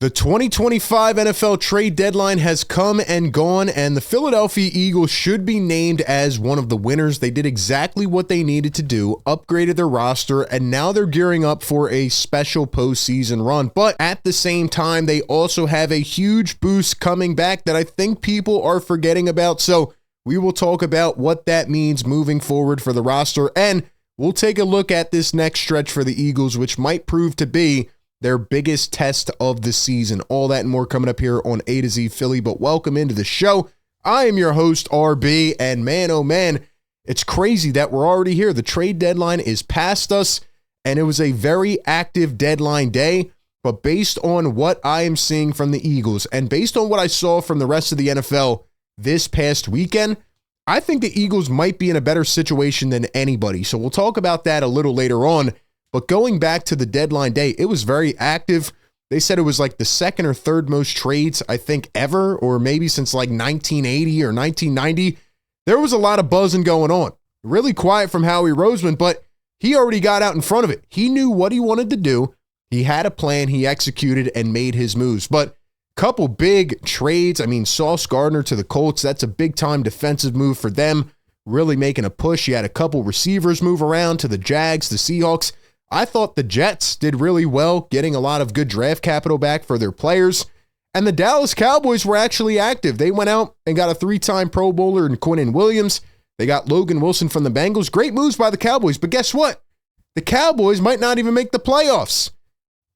The 2025 NFL trade deadline has come and gone, and the Philadelphia Eagles should be named as one of the winners. They did exactly what they needed to do, upgraded their roster, and now they're gearing up for a special postseason run. But at the same time, they also have a huge boost coming back that I think people are forgetting about. So we will talk about what that means moving forward for the roster, and we'll take a look at this next stretch for the Eagles, which might prove to be their biggest test of the season. All that and more coming up here on A to Z Philly, but welcome into the show. I am your host, RB, and man, oh man, it's crazy that we're already here. The trade deadline is past us, and it was a very active deadline day, but based on what I am seeing from the Eagles, and based on what I saw from the rest of the NFL this past weekend, I think the Eagles might be in a better situation than anybody, so we'll talk about that a little later on. But going back to the deadline day, it was very active. They said it was like the second or third most trades, I think, ever, or maybe since like 1980 or 1990. There was a lot of buzzing going on. Really quiet from Howie Roseman, but he already got out in front of it. He knew what he wanted to do. He had a plan. He executed and made his moves. But couple big trades. I mean, Sauce Gardner to the Colts, that's a big-time defensive move for them, really making a push. You had a couple receivers move around to the Jags, the Seahawks. I thought the Jets did really well, getting a lot of good draft capital back for their players. And the Dallas Cowboys were actually active. They went out and got a 3-time Pro Bowler in Quinyon Williams. They got Logan Wilson from the Bengals. Great moves by the Cowboys. But guess what? The Cowboys might not even make the playoffs.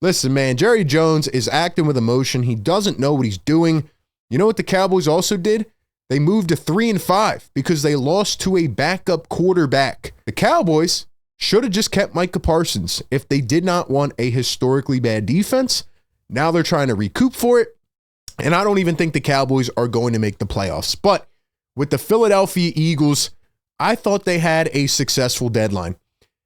Listen, man, Jerry Jones is acting with emotion. He doesn't know what he's doing. You know what the Cowboys also did? They moved to 3-5 because they lost to a backup quarterback. The Cowboys should have just kept Micah Parsons if they did not want a historically bad defense. Now they're trying to recoup for it, and I don't even think the Cowboys are going to make the playoffs. But with the Philadelphia Eagles, I thought they had a successful deadline.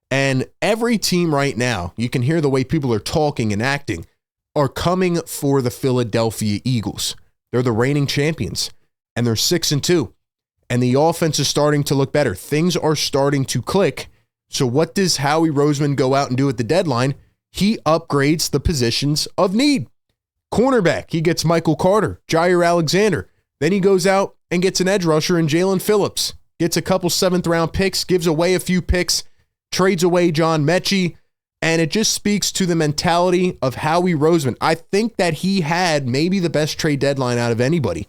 And every team right now, you can hear the way people are talking and acting, are coming for the Philadelphia Eagles. They're the reigning champions, and they're 6-2. And the offense is starting to look better. Things are starting to click. So what does Howie Roseman go out and do at the deadline? He upgrades the positions of need. Cornerback, he gets Michael Carter, Jair Alexander. Then he goes out and gets an edge rusher in Jaelan Phillips. Gets a couple 7th-round picks, gives away a few picks, trades away John Mechie, and it just speaks to the mentality of Howie Roseman. I think that he had maybe the best trade deadline out of anybody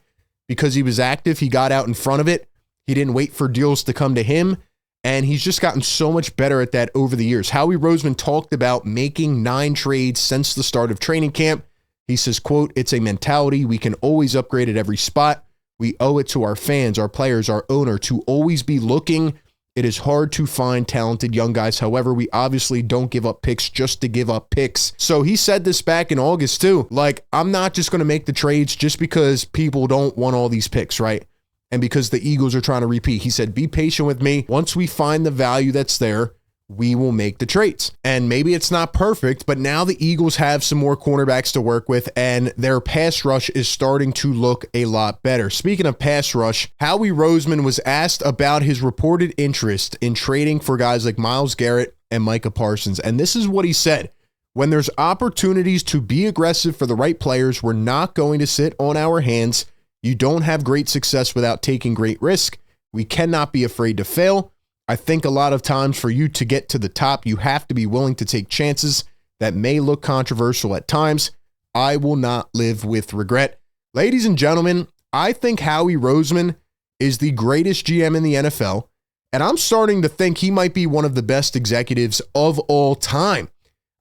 because he was active. He got out in front of it. He didn't wait for deals to come to him. And he's just gotten so much better at that over the years. Howie Roseman talked about making 9 trades since the start of training camp. He says, quote, "It's a mentality. We can always upgrade at every spot. We owe it to our fans, our players, our owner to always be looking. It is hard to find talented young guys. However, we obviously don't give up picks just to give up picks." So he said this back in August too. Like, I'm not just going to make the trades just because people don't want all these picks, right? And because the Eagles are trying to repeat. He said, be patient with me. Once we find the value that's there, we will make the trades. And maybe it's not perfect, but now the Eagles have some more cornerbacks to work with, and their pass rush is starting to look a lot better. Speaking of pass rush, Howie Roseman was asked about his reported interest in trading for guys like Myles, Garrett, and Micah Parsons. And this is what he said. When there's opportunities to be aggressive for the right players, we're not going to sit on our hands. You don't have great success without taking great risk. We cannot be afraid to fail. I think a lot of times for you to get to the top, you have to be willing to take chances that may look controversial at times. I will not live with regret. Ladies and gentlemen, I think Howie Roseman is the greatest GM in the NFL, and I'm starting to think he might be one of the best executives of all time.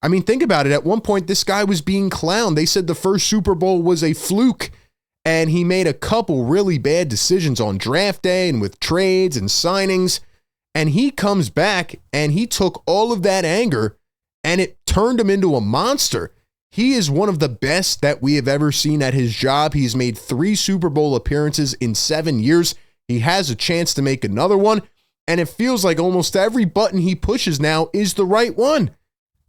I mean, think about it. At one point, this guy was being clowned. They said the first Super Bowl was a fluke. And he made a couple really bad decisions on draft day and with trades and signings. And he comes back and he took all of that anger and it turned him into a monster. He is one of the best that we have ever seen at his job. He's made 3 Super Bowl appearances in 7 years. He has a chance to make another one. And it feels like almost every button he pushes now is the right one.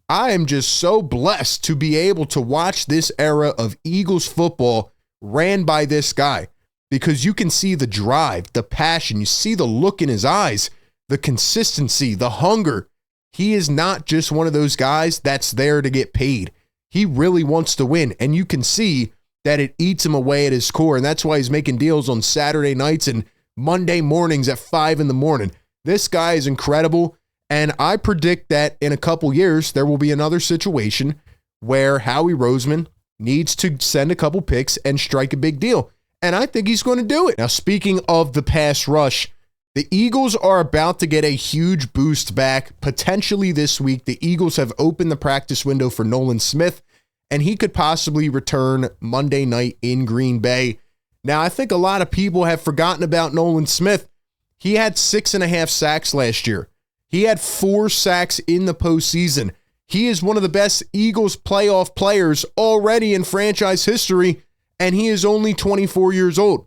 I am just so blessed to be able to watch this era of Eagles football ran by this guy, because you can see the drive, the passion, you see the look in his eyes, the consistency, the hunger. He is not just one of those guys that's there to get paid. he really wants to win. And you can see that it eats him away at his core. And that's why he's making deals on Saturday nights and Monday mornings at 5 in the morning. This guy is incredible. And I predict that in a couple years, there will be another situation where Howie Roseman needs to send a couple picks and strike a big deal. And I think he's going to do it. Now, speaking of the pass rush, the Eagles are about to get a huge boost back, potentially this week. The Eagles have opened the practice window for Nolan Smith, and he could possibly return Monday night in Green Bay. Now, I think a lot of people have forgotten about Nolan Smith. He had 6.5 sacks last year. He had 4 sacks in the postseason. He is one of the best Eagles playoff players already in franchise history, and he is only 24 years old.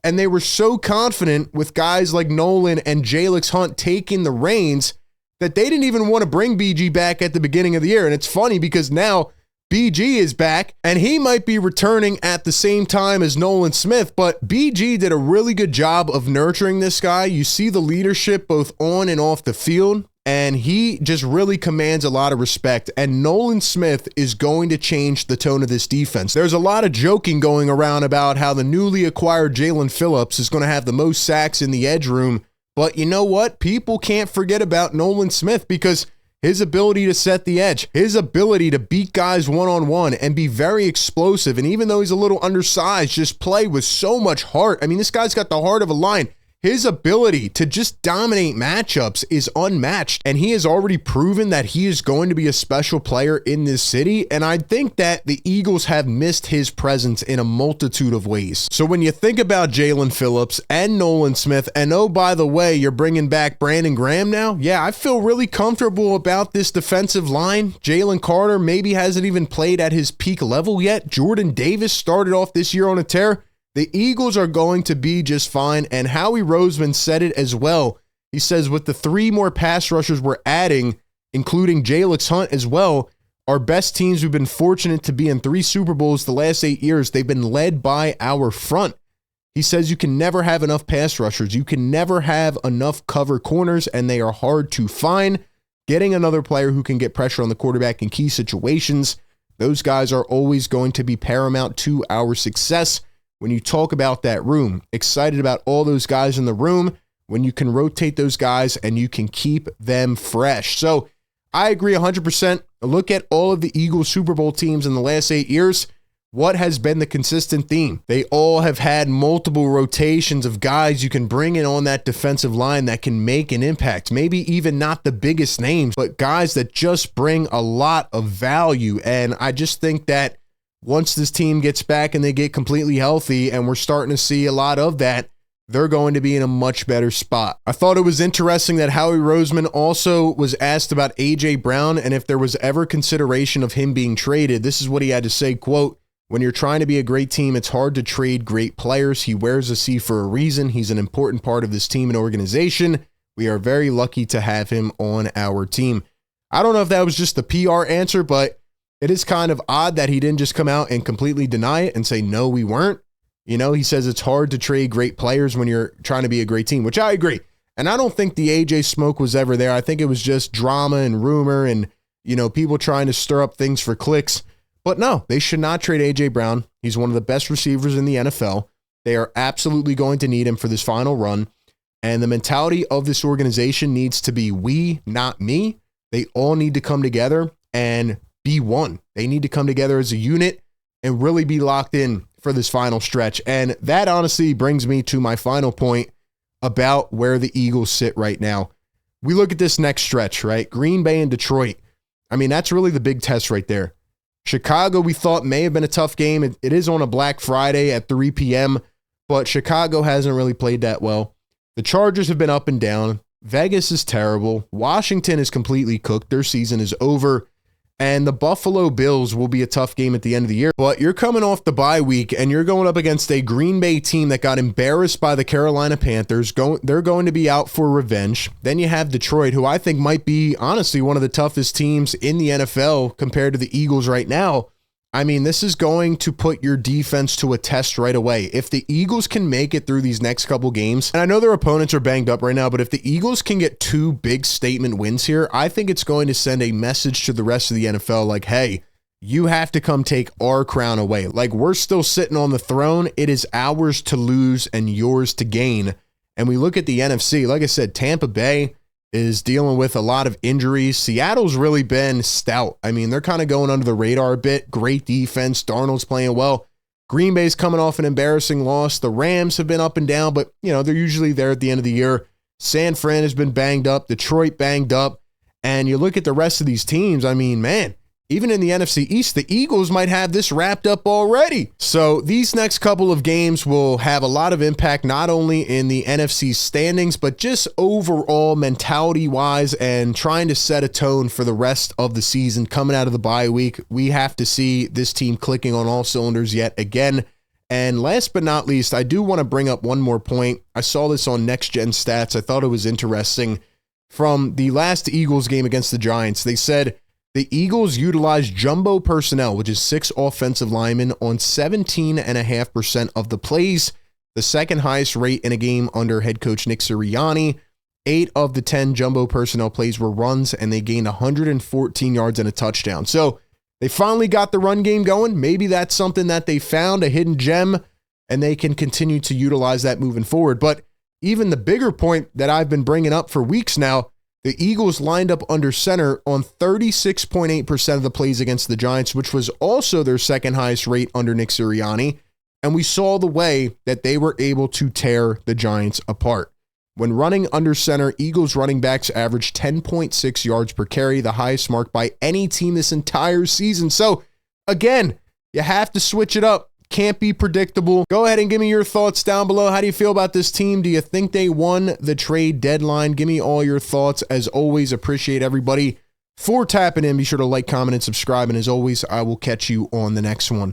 And they were so confident with guys like Nolan and Jaelan Hunt taking the reins that they didn't even want to bring BG back at the beginning of the year. And it's funny because now BG is back and he might be returning at the same time as Nolan Smith, but BG did a really good job of nurturing this guy. You see the leadership both on and off the field, and he just really commands a lot of respect. And Nolan Smith is going to change the tone of this defense. There's a lot of joking going around about how the newly acquired Jaelan Phillips is going to have the most sacks in the edge room. But you know what? People can't forget about Nolan Smith because his ability to set the edge, his ability to beat guys one-on-one and be very explosive. And even though he's a little undersized, just play with so much heart. I mean, this guy's got the heart of a lion. His ability to just dominate matchups is unmatched, and he has already proven that he is going to be a special player in this city, and I think that the Eagles have missed his presence in a multitude of ways. So when you think about Jaelan Phillips and Nolan Smith, and oh, by the way, you're bringing back Brandon Graham now, yeah, I feel really comfortable about this defensive line. Jalen Carter maybe hasn't even played at his peak level yet. Jordan Davis started off this year on a tear. The Eagles are going to be just fine, and Howie Roseman said it as well. He says with the 3 more pass rushers we're adding, including Jaelan Hunt as well, our best teams who've been fortunate to be in 3 Super Bowls the last 8 years, they've been led by our front. He says you can never have enough pass rushers. You can never have enough cover corners, and they are hard to find. Getting another player who can get pressure on the quarterback in key situations, those guys are always going to be paramount to our success. When you talk about that room, excited about all those guys in the room, when you can rotate those guys and you can keep them fresh. So I agree 100%. Look at all of the Eagles Super Bowl teams in the last 8 years. What has been the consistent theme? They all have had multiple rotations of guys you can bring in on that defensive line that can make an impact. Maybe even not the biggest names, but guys that just bring a lot of value. And I just think that once this team gets back and they get completely healthy, and we're starting to see a lot of that, they're going to be in a much better spot. I thought it was interesting that Howie Roseman also was asked about A.J. Brown and if there was ever consideration of him being traded. This is what he had to say, quote, "When you're trying to be a great team, it's hard to trade great players. He wears a C for a reason. He's an important part of this team and organization. We are very lucky to have him on our team." I don't know if that was just the PR answer, but it is kind of odd that he didn't just come out and completely deny it and say, no, we weren't. You know, he says it's hard to trade great players when you're trying to be a great team, which I agree. And I don't think the AJ smoke was ever there. I think it was just drama and rumor and, you know, people trying to stir up things for clicks. But no, they should not trade AJ Brown. He's one of the best receivers in the NFL. They are absolutely going to need him for this final run. And the mentality of this organization needs to be we, not me. They all need to come together and be one. They need to come together as a unit and really be locked in for this final stretch. And that honestly brings me to my final point about where the Eagles sit right now. We look at this next stretch, right? Green Bay and Detroit. I mean, that's really the big test right there. Chicago, we thought may have been a tough game. It is on a Black Friday at 3 p.m., but Chicago hasn't really played that well. The Chargers have been up and down. Vegas is terrible. Washington is completely cooked. Their season is over. And the Buffalo Bills will be a tough game at the end of the year. But you're coming off the bye week, and you're going up against a Green Bay team that got embarrassed by the Carolina Panthers. They're going to be out for revenge. Then you have Detroit, who I think might be, honestly, one of the toughest teams in the NFL compared to the Eagles right now. I mean, this is going to put your defense to a test right away. If the Eagles can make it through these next couple games, and I know their opponents are banged up right now, but if the Eagles can get 2 big statement wins here, I think it's going to send a message to the rest of the NFL like, hey, you have to come take our crown away. Like, we're still sitting on the throne. It is ours to lose and yours to gain. And we look at the NFC, like I said, Tampa Bay is dealing with a lot of injuries. Seattle's really been stout. I mean, they're kind of going under the radar a bit. Great defense. Darnold's playing well. Green Bay's coming off an embarrassing loss. The Rams have been up and down, but, they're usually there at the end of the year. San Fran has been banged up. Detroit banged up. And you look at the rest of these teams, I mean, man, even in the NFC East, the Eagles might have this wrapped up already. So these next couple of games will have a lot of impact, not only in the NFC standings, but just overall mentality-wise and trying to set a tone for the rest of the season coming out of the bye week. We have to see this team clicking on all cylinders yet again. And last but not least, I do want to bring up one more point. I saw this on Next Gen Stats. I thought it was interesting. From the last Eagles game against the Giants, they said, the Eagles utilized jumbo personnel, which is 6 offensive linemen, on 17.5% of the plays, the second highest rate in a game under head coach Nick Sirianni. 8 of the 10 jumbo personnel plays were runs, and they gained 114 yards and a touchdown. So they finally got the run game going. Maybe that's something that they found, a hidden gem, and they can continue to utilize that moving forward. But even the bigger point that I've been bringing up for weeks now, the Eagles lined up under center on 36.8% of the plays against the Giants, which was also their second highest rate under Nick Sirianni. And we saw the way that they were able to tear the Giants apart. When running under center, Eagles running backs averaged 10.6 yards per carry, the highest mark by any team this entire season. So again, you have to switch it up. Can't be predictable. Go ahead and give me your thoughts down below. How do you feel about this team? Do you think they won the trade deadline? Give me all your thoughts. As always, appreciate everybody for tapping in. Be sure to like, comment, and subscribe. And as always, I will catch you on the next one.